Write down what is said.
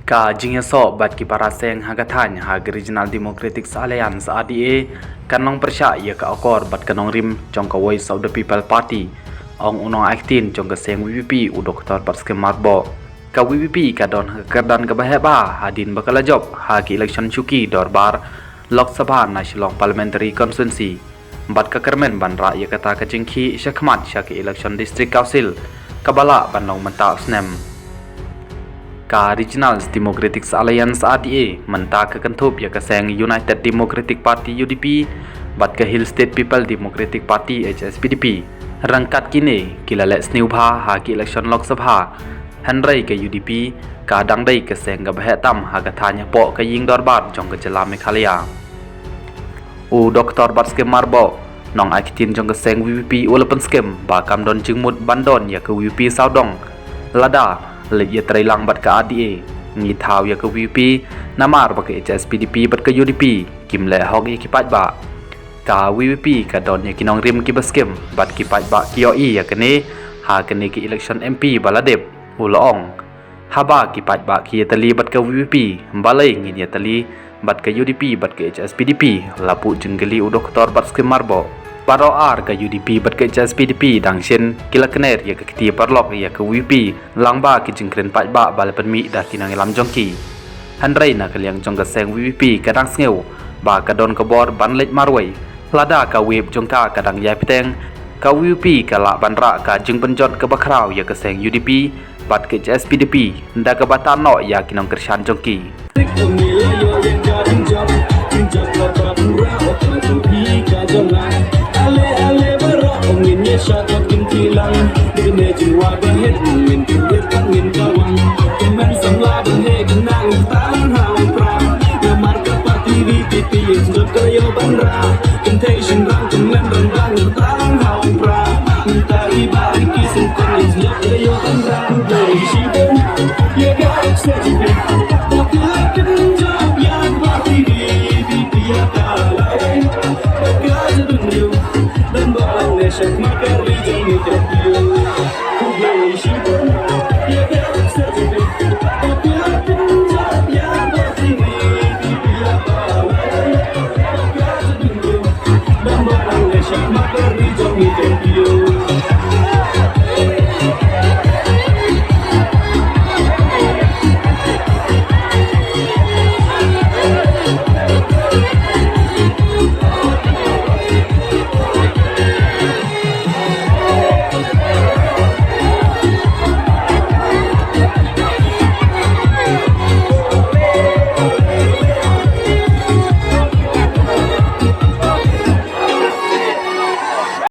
Ka jingkhot bat ki paraseng hagathan hag Regional Democratic Alliance RDA kanong persya ia ka akor bat kanong rim jong ka Voice of the People Party ong unong aktin jong ka seng VPP udok tor bat skem marbo ka VPP ka don kerdan ka baheba hadin bakala job ha ki election chuki dorbar Lok Sabha National Parliamentary Constituency bat ka kermen ban ra ia kata ka jingki syakmat syaki election district council kabala ban long mentak snem ka Regional Democratic Alliance RDA menta ke kentup ya keseng United Democratic Party UDP bat ke Hill State People Democratic Party HSPDP rangkat kini kila let sniubha ha ki election Lok Sabha Henry ke UDP ka dangdai keseng ga bahetam ha ga thanya po ke ying dorbar jong ke jela Meghalaya u Dr. Batskem Marbo nong akitin jong keseng VPP walaupun skem ba kam don jingmut bandon ya ke VPP saudong lada lagi terhilang bat ke RDA ngi thau ya ke VPP namar ba ke HSPDP bat ke UDP kim le hog ki paidbah ka VPP ka don ya kinong rim ki baskem bat ki paidbah ki oi ya kene ha kene ki election MP baladep ulong haba ki paidbah ki tali bat ke VPP balai ngi ya tali bat ke UDP bat ke HSPDP lapu jenggeli udok tor bat skem marbo Paro ar ke UDP bat ke HSPDP dangsin kila kener ya ke ketia parlok ya ke VP langba ki jingkren paidbah bala penmi dah kinang lam jongki Henry na kaliang jong keseng VP kadang sngeu ba kadon ke bor ban lej marwai lada ka web jongka kadang yai peteng ka VP kala banra ka jing penjot ke bakrau ya keseng UDP bat ke HSPDP nda ke batano ya kinong kersan jongki Shut up in Tilang, the imagine what the hit,